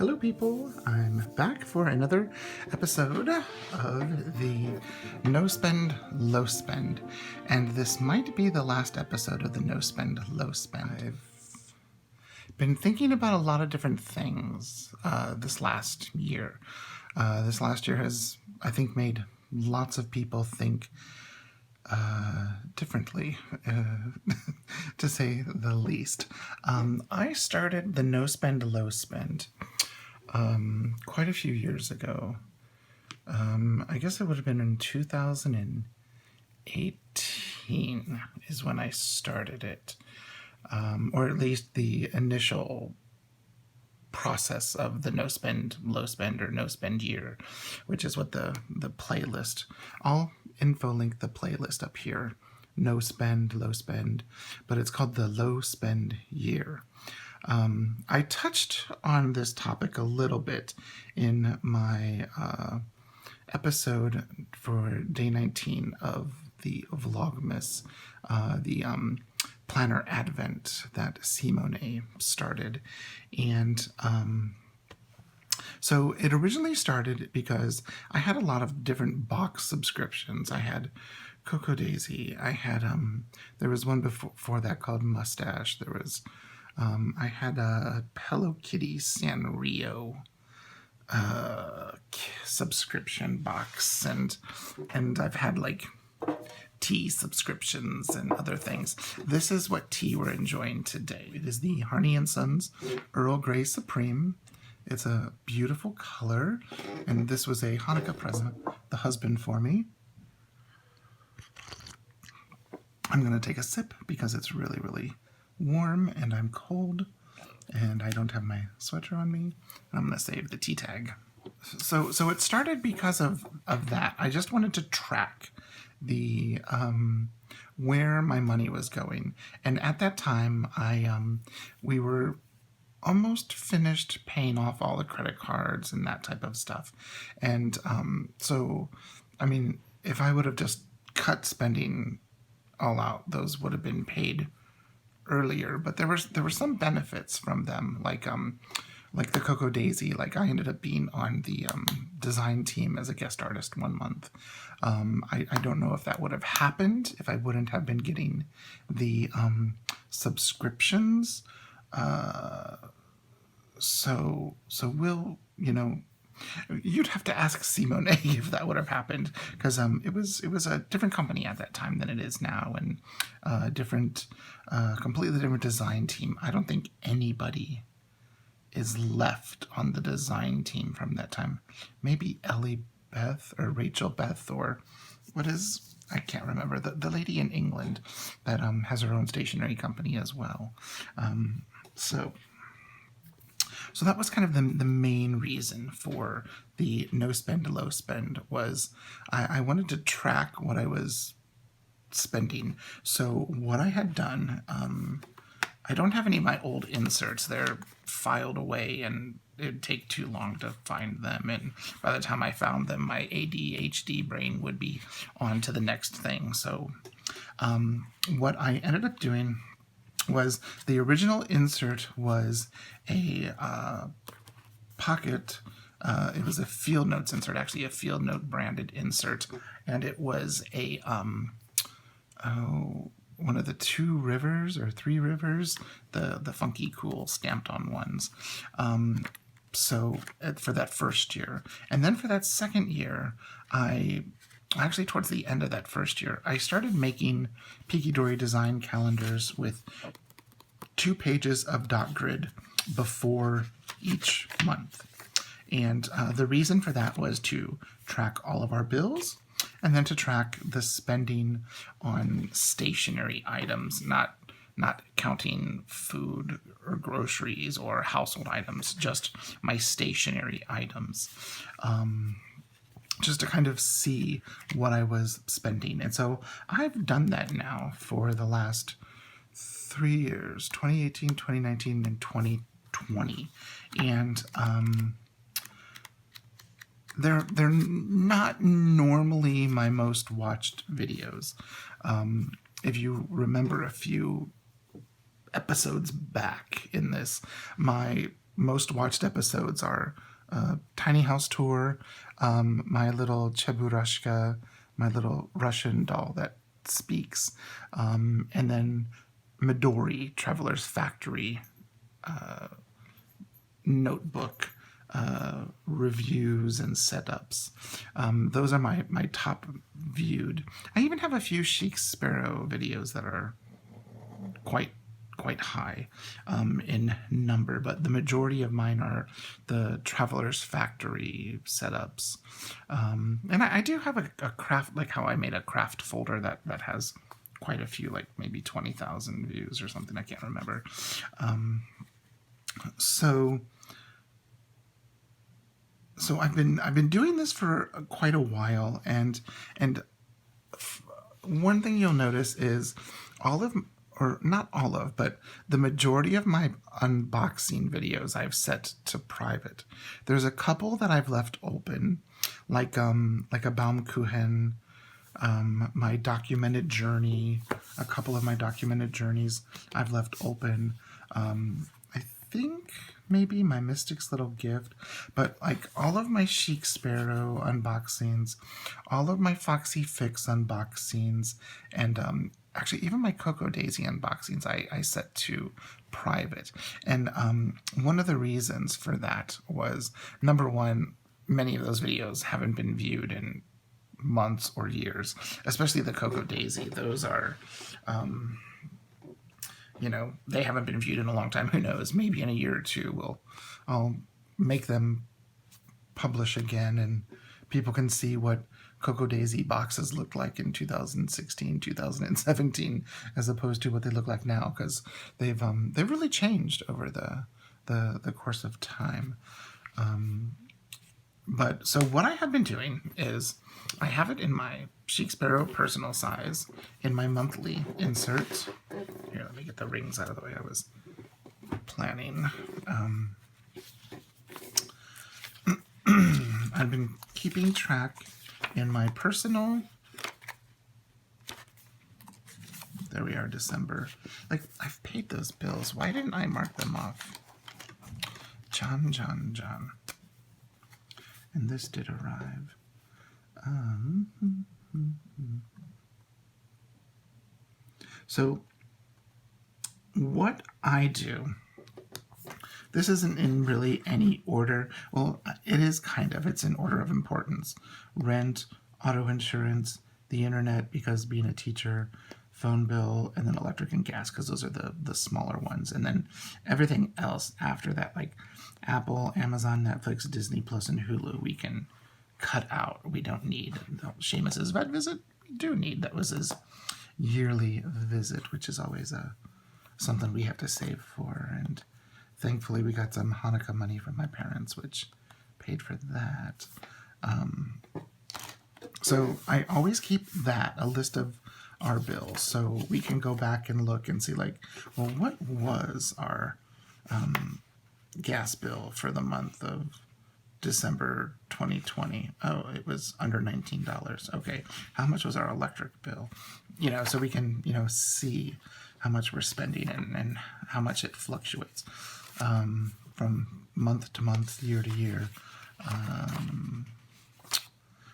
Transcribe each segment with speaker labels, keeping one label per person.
Speaker 1: Hello people, I'm back for another episode of the No Spend, Low Spend. And this might be the last episode of the No Spend, Low Spend. I've been thinking about a lot of different things this last year. This last year has, I think, made lots of people think differently, to say the least. I started the No Spend, Low Spend quite a few years ago. I guess it would have been in 2018 is when I started it, or at least the initial process of the no spend, low spend, or no spend year, which is what the playlist. I'll info link the playlist up here. No spend, low spend, but it's called the low spend year. I touched on this topic a little bit in my episode for day 19 of the Vlogmas, the planner advent that Simone started. And so it originally started because I had a lot of different box subscriptions. I had Coco Daisy. I had there was one before that called Mustache. There was I had a Hello Kitty Sanrio subscription box, and I've had like tea subscriptions and other things. This is what tea we're enjoying today. It is the Harney & Sons Earl Grey Supreme. It's a beautiful color, and this was a Hanukkah present the husband for me. I'm going to take a sip because it's really, really warm and I'm cold and I don't have my sweater on me. I'm going to save the tea tag. So it started because of that. I just wanted to track the where my money was going. And at that time, we were almost finished paying off all the credit cards and that type of stuff. And so, I mean, if I would have just cut spending all out, those would have been paid earlier. But there were some benefits from them, like the Coco Daisy. Like I ended up being on the design team as a guest artist 1 month. I don't know if that would have happened if I wouldn't have been getting the subscriptions. So we'll, you'd have to ask Simone if that would have happened, because it was a different company at that time than it is now, and completely different design team. I don't think anybody is left on the design team from that time. Maybe Ellie Beth or Rachel Beth, or I can't remember, the lady in England that has her own stationery company as well. So that was kind of the main reason for the no spend, low spend, was I wanted to track what I was spending. So what I had done, I don't have any of my old inserts. They're filed away and it'd take too long to find them. And by the time I found them, my ADHD brain would be on to the next thing. So what I ended up doing was the original insert was a pocket. It was a Field Notes insert, actually a Field Note branded insert, and it was a one of the 2 rivers or 3 rivers, the funky cool stamped on ones. So for that first year, and then for that second year, actually towards the end of that first year, I started making Peaky Dory design calendars with 2 pages of dot grid before each month. And the reason for that was to track all of our bills, and then to track the spending on stationery items, not counting food or groceries or household items, just my stationery items. Just to kind of see what I was spending. And so I've done that now for the last 3 years, 2018, 2019, and 2020. And they're not normally my most watched videos. If you remember a few episodes back in this, my most watched episodes are Tiny House Tour, my little Cheburashka, my little Russian doll that speaks, and then Midori, Traveler's Factory notebook reviews and setups. Those are my top viewed. I even have a few Chic Sparrow videos that are quite high in number, but the majority of mine are the Traveler's Factory setups. And I do have a craft, like how I made a craft folder that has quite a few, like maybe 20,000 views or something. I can't remember. So I've been doing this for quite a while, and one thing you'll notice is or not all of, but the majority of my unboxing videos I've set to private. There's a couple that I've left open, like a Baumkuchen, my documented journey, a couple of my documented journeys I've left open. I think maybe my Mystic's Little Gift, but like all of my Chic Sparrow unboxings, all of my Foxy Fix unboxings, and actually even my Cocoa Daisy unboxings I set to private. And one of the reasons for that was, number one, many of those videos haven't been viewed in months or years, especially the Cocoa Daisy. Those are they haven't been viewed in a long time. Who knows? Maybe in a year or two I'll make them publish again, and people can see what Cocoa Daisy boxes looked like in 2016, 2017, as opposed to what they look like now, because they've really changed over the course of time. But so what I have been doing is I have it in my Chic Sparrow personal size in my monthly inserts. Here, let me get the rings out of the way I was planning. I've been keeping track in my personal. There we are, December. Like, I've paid those bills. Why didn't I mark them off? John. And this did arrive. So what I do, this isn't in really any order. Well, it is kind of. It's in order of importance. Rent, auto insurance, the internet, because being a teacher, phone bill, and then electric and gas, because those are the smaller ones. And then everything else after that, like Apple, Amazon, Netflix, Disney Plus, and Hulu, we can cut out. We don't need. Seamus's vet visit, we do need. That was his yearly visit, which is always something we have to save for. And thankfully, we got some Hanukkah money from my parents, which paid for that. So I always keep that, a list of our bills, so we can go back and look and see, like, well, what was our gas bill for the month of December 2020? Oh, it was under $19. Okay, how much was our electric bill? So we can, see how much we're spending and how much it fluctuates from month to month, year to year.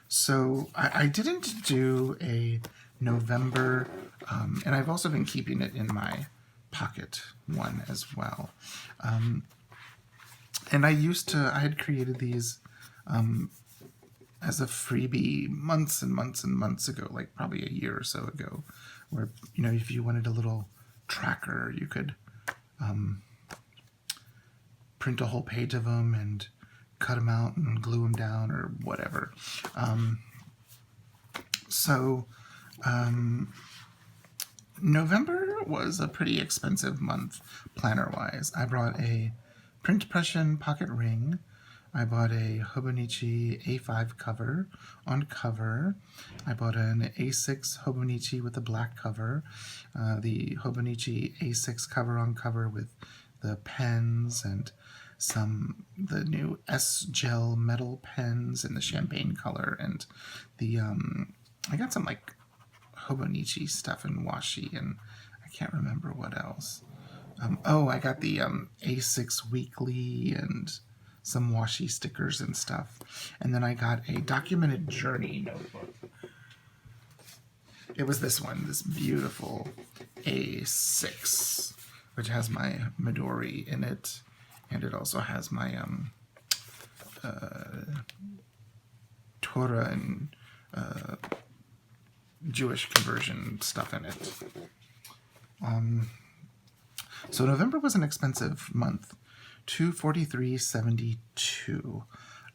Speaker 1: So I didn't do a November, and I've also been keeping it in my pocket one as well. And I had created these as a freebie months and months and months ago, like probably a year or so ago, where, if you wanted a little tracker, you could print a whole page of them and cut them out and glue them down or whatever. November was a pretty expensive month planner-wise. I brought a print pression pocket ring. I bought a Hobonichi A5 cover on cover. I bought an A6 Hobonichi with a black cover. The Hobonichi A6 cover on cover with the pens and the new S-Gel metal pens in the champagne color, and the I got some like Hobonichi stuff in washi, and I can't remember what else. Oh, I got the A6 Weekly and some washi stickers and stuff. And then I got a documented journey notebook. It was this one, this beautiful A6, which has my Midori in it. And it also has my Torah and Jewish conversion stuff in it. So November was an expensive month, $243.72.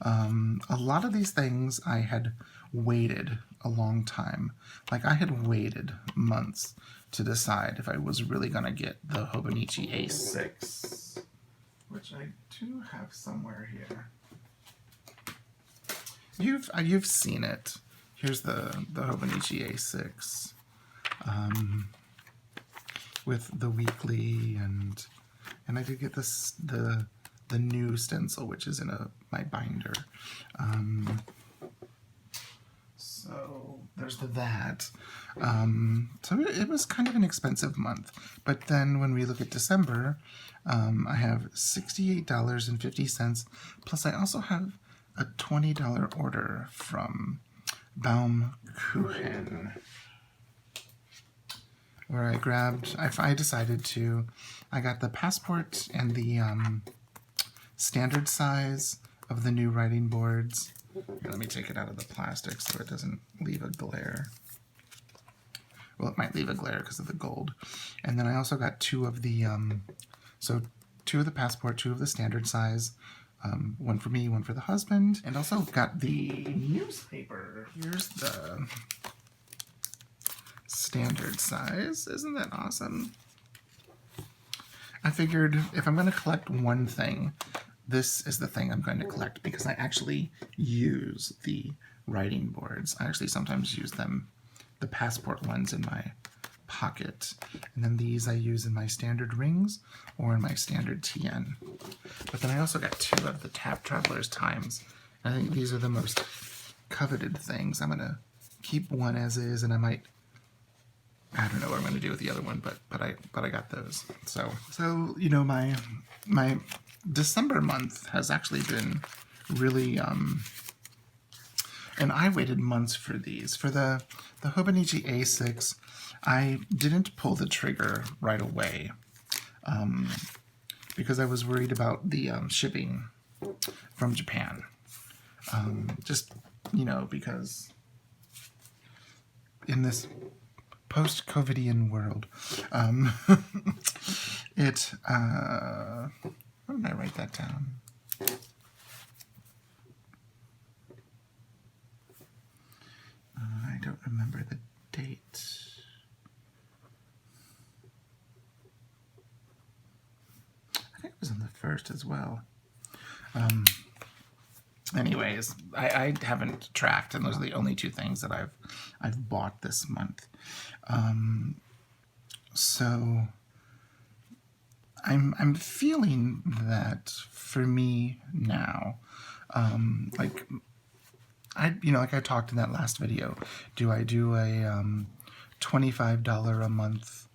Speaker 1: A lot of these things I had waited a long time. Like I had waited months to decide if I was really going to get the Hobonichi A6, which I do have somewhere here. You've seen it. Here's the Hobonichi A6 with the weekly, and I did get this the new stencil, which is in my binder. So there's that. So it was kind of an expensive month. But then when we look at December, I have $68.50, plus I also have a $20 order from Baumkuchen, where I decided to, I got the passport and the standard size of the new writing boards. Let me take it out of the plastic so it doesn't leave a glare. Well, it might leave a glare because of the gold. And then I also got two of the passport, two of the standard size, one for me, one for the husband, and also got the newspaper. Here's the standard size. Isn't that awesome? I figured if I'm going to collect one thing, this is the thing I'm going to collect, because I actually use the writing boards. I actually sometimes use them, the passport ones, in my pocket. And then these I use in my standard rings or in my standard TN. But then I also got two of the Tap Traveler's Times. I think these are the most coveted things. I'm going to keep one as is, and I don't know what I'm going to do with the other one, but I got those. So you know, my December month has actually been really and I waited months for these. For the Hobonichi A6, I didn't pull the trigger right away because I was worried about the shipping from Japan. Just, you know, because in this post-COVIDian world, where did I write that down? I don't remember the date. I think it was on the 1st as well. Anyways, I haven't tracked, and those are the only two things that I've bought this month. So I'm feeling that for me now, like I talked in that last video, do I do a $25 a month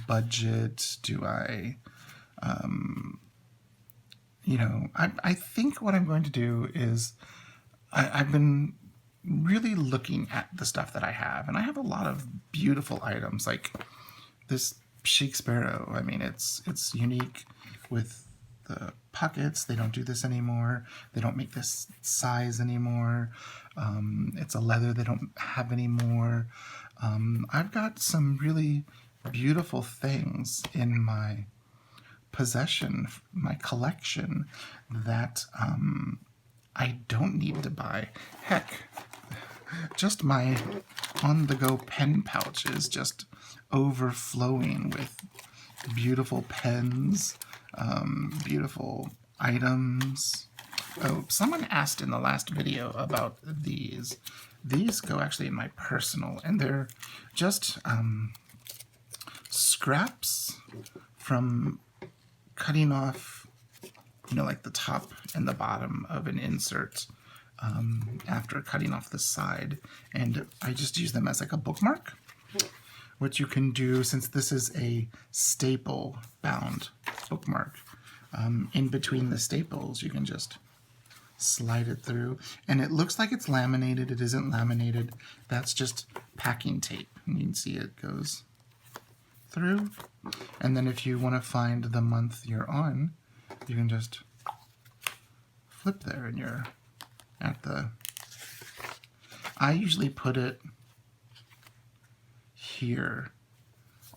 Speaker 1: budget? Do I, I think what I'm going to do is I've been really looking at the stuff that I have, and I have a lot of beautiful items, like this Chic Sparrow. I mean, it's unique with the pockets. They don't do this anymore. They don't make this size anymore. It's a leather they don't have anymore. I've got some really beautiful things in my possession, my collection, that I don't need to buy. Heck, just my on-the-go pen pouch is just overflowing with beautiful pens, beautiful items. Oh, someone asked in the last video about these. These go actually in my personal, and they're just scraps from cutting off, like the top and the bottom of an insert after cutting off the side, and I just use them as like a bookmark, what you can do, since this is a staple bound bookmark, in between the staples, you can just slide it through. And it looks like it's laminated. It isn't laminated. That's just packing tape. And you can see it goes through. And then if you want to find the month you're on, you can just flip there and you're at the... I usually put it here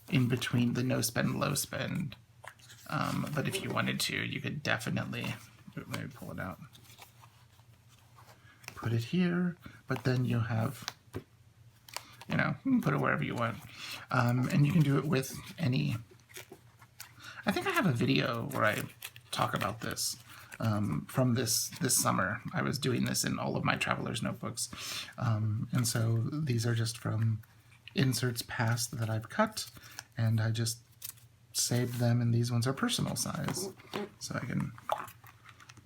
Speaker 1: in between the no spend, low spend. But if you wanted to, you could definitely, let me pull it out, put it here, but then you'll have, you know, you can put it wherever you want. And you can do it with any, I think I have a video where I talk about this. From this summer. I was doing this in all of my traveler's notebooks. And so these are just from inserts past that I've cut, and I just saved them, and these ones are personal size. So I can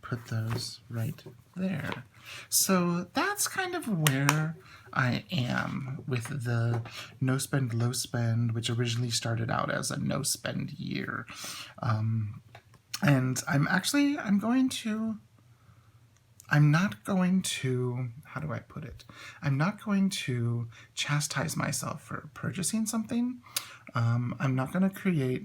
Speaker 1: put those right there. So that's kind of where I am with the no spend, low spend, which originally started out as a no spend year. And I'm not going to, how do I put it? I'm not going to chastise myself for purchasing something. I'm not going to create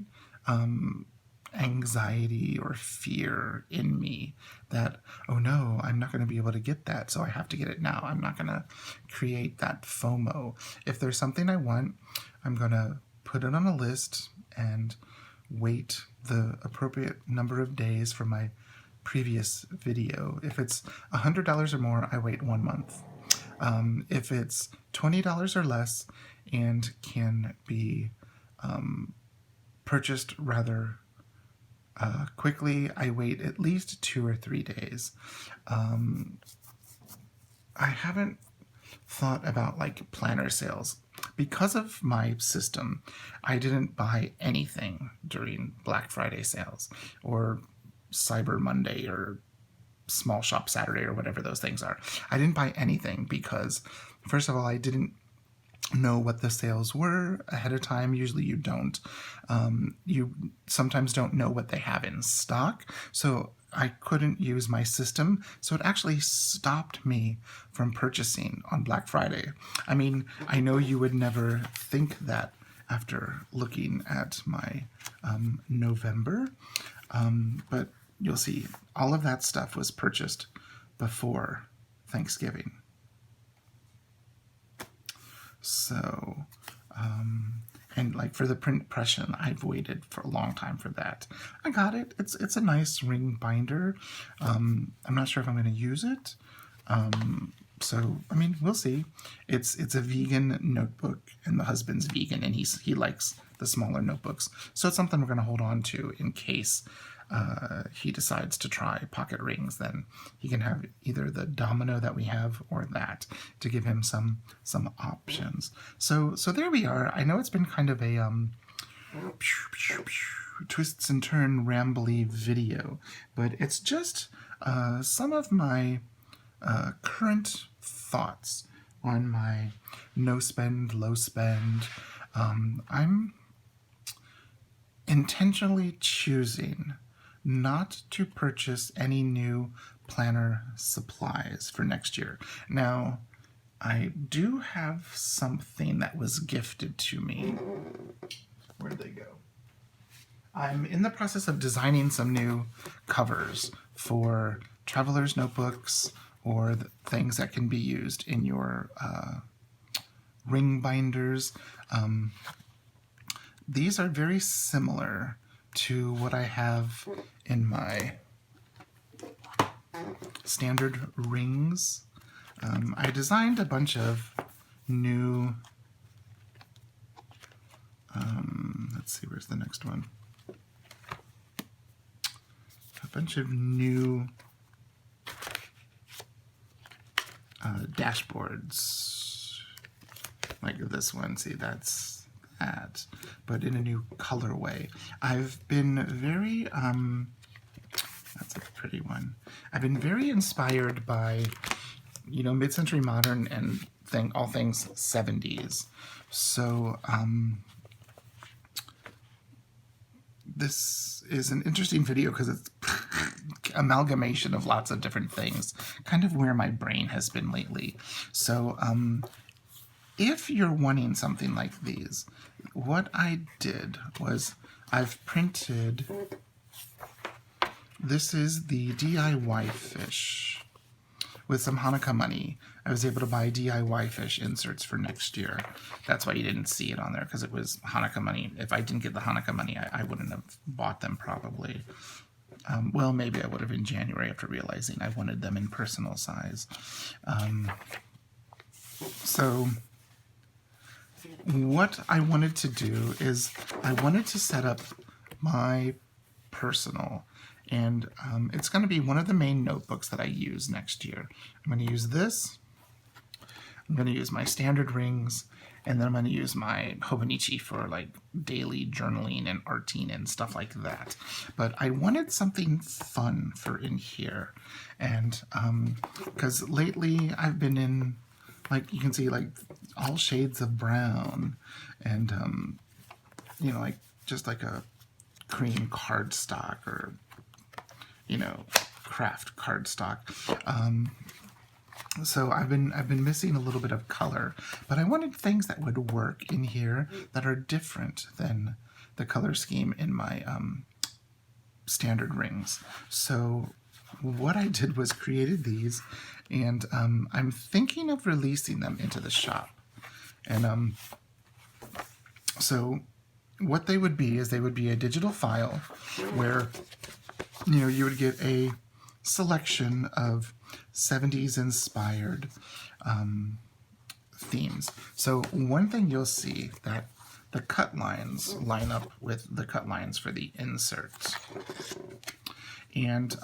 Speaker 1: anxiety or fear in me that, oh no, I'm not going to be able to get that, so I have to get it now. I'm not going to create that FOMO. If there's something I want, I'm going to put it on a list and wait the appropriate number of days for my previous video. If it's $100 or more, I wait 1 month. If it's $20 or less and can be purchased rather quickly, I wait at least 2 or 3 days. I haven't thought about like planner sales. Because of my system, I didn't buy anything during Black Friday sales or Cyber Monday or Small Shop Saturday or whatever those things are. I didn't buy anything because, first of all, I didn't know what the sales were ahead of time. Usually you don't. You sometimes don't know what they have in stock. So I couldn't use my system. So it actually stopped me from purchasing on Black Friday. I mean, I know you would never think that after looking at my November, but you'll see all of that stuff was purchased before Thanksgiving. So, and like for the print pressing, I've waited for a long time for that. I got it. It's a nice ring binder. I'm not sure if I'm going to use it. So, I mean, we'll see. It's a vegan notebook, and the husband's vegan, and he likes the smaller notebooks. So it's something we're going to hold on to in case he decides to try pocket rings. Then he can have either the Domino that we have or that to give him some options. So there we are. I know it's been kind of a twists and turn rambly video, but it's just some of my current thoughts on my no spend, low spend. I'm intentionally choosing not to purchase any new planner supplies for next year. Now, I do have something that was gifted to me. Where'd they go? I'm in the process of designing some new covers for traveler's notebooks or things that can be used in your ring binders. These are very similar to what I have in my standard rings. I designed a bunch of new, let's see, where's the next one? A bunch of new dashboards, like this one. See, that's that, but in a new colorway. I've been very, that's a pretty one. I've been very inspired by, you know, mid-century modern and all things 70s. So this is an interesting video because it's amalgamation of lots of different things, kind of where my brain has been lately. So if you're wanting something like these, what I did was I've printed, this is the DIY fish with some Hanukkah money. I was able to buy DIY fish inserts for next year. That's why you didn't see it on there, because it was Hanukkah money. If I didn't get the Hanukkah money, I wouldn't have bought them probably. Well, maybe I would have in January after realizing I wanted them in personal size. So what I wanted to do is I wanted to set up my personal, and it's going to be one of the main notebooks that I use next year. I'm going to use this. I'm going to use my standard rings, and then I'm going to use my Hobonichi for like daily journaling and arting and stuff like that. But I wanted something fun for in here, and because lately I've been in, like you can see, like all shades of brown, and you know, like just like a cream cardstock, or you know, craft cardstock. So I've been missing a little bit of color, but I wanted things that would work in here that are different than the color scheme in my standard rings. So what I did was created these, and I'm thinking of releasing them into the shop. And so what they would be is they would be a digital file where, you know, you would get a selection of 70s inspired themes. So one thing you'll see that the cut lines line up with the cut lines for the inserts. And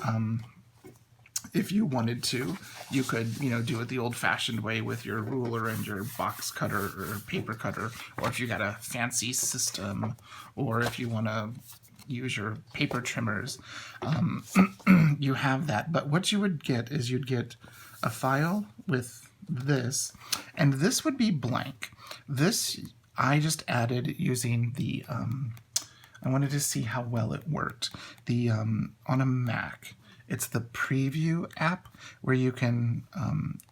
Speaker 1: if you wanted to, you could, you know, do it the old-fashioned way with your ruler and your box cutter or paper cutter, or if you got a fancy system, or if you want to use your paper trimmers, you have that. But what you would get is you'd get a file with this, and this would be blank. This I just added using the, I wanted to see how well it worked. The on a Mac, it's the Preview app where you can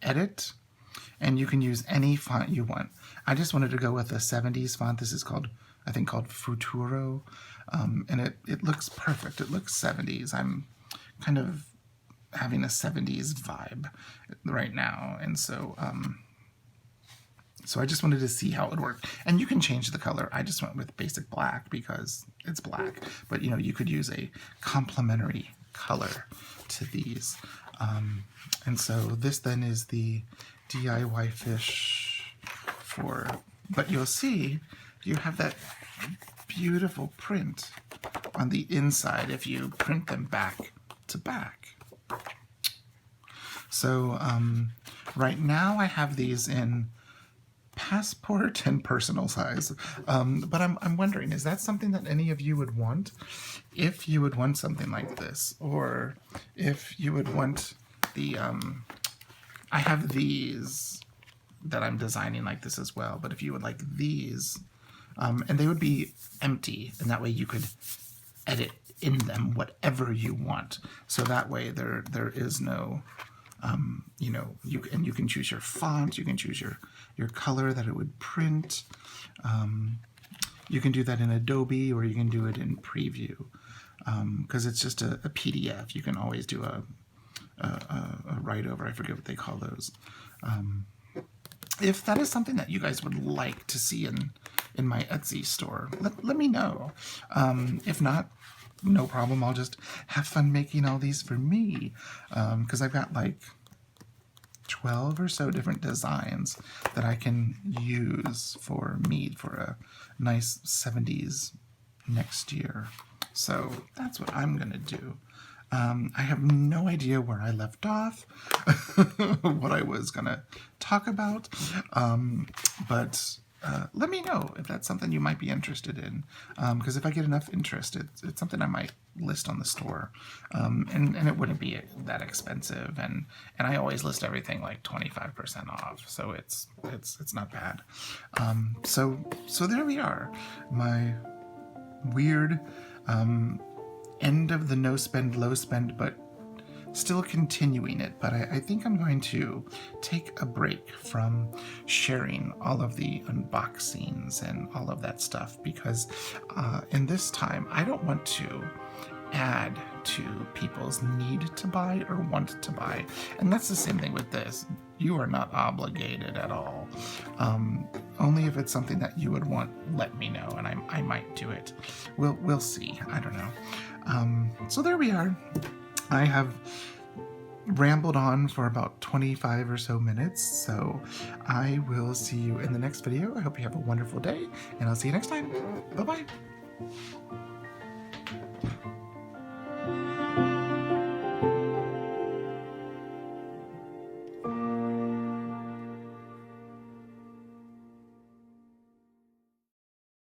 Speaker 1: edit, and you can use any font you want. I just wanted to go with a 70s font. This is called, I think, called Futuro. And it looks perfect. It looks 70s. I'm kind of having a 70s vibe right now. And so so I just wanted to see how it would work. And you can change the color. I just went with basic black because it's black. But, you know, you could use a complementary color to these. And so this then is the DIY fish for, but you'll see you have that beautiful print on the inside if you print them back to back. So right now I have these in passport and personal size, but I'm wondering, is that something that any of you would want? If you would want something like this, or if you would want the I have these that I'm designing like this as well, but if you would like these, and they would be empty, and that way you could edit in them whatever you want. So that way there is no, you know, you can choose your font, you can choose your color that it would print. You can do that in Adobe, or you can do it in Preview, because it's just a PDF. You can always do a write over. I forget what they call those. If that is something that you guys would like to see in my Etsy store, let me know. If not, no problem. I'll just have fun making all these for me, because I've got like 12 or so different designs that I can use for me for a nice 70s next year. So that's what I'm gonna do. I have no idea where I left off, what I was gonna talk about, but let me know if that's something you might be interested in. Because if I get enough interest, it's something I might list on the store. And it wouldn't be that expensive. And I always list everything like 25% off. So it's not bad. So there we are. My weird end of the no spend, low spend, but still continuing it. But I think I'm going to take a break from sharing all of the unboxings and all of that stuff because in this time I don't want to add to people's need to buy or want to buy. And that's the same thing with this. You are not obligated at all. Only if it's something that you would want, let me know, and I might do it. We'll see. I don't know. So there we are. I have rambled on for about 25 or so minutes, so I will see you in the next video. I hope you have a wonderful day, and I'll see you next time. Bye-bye.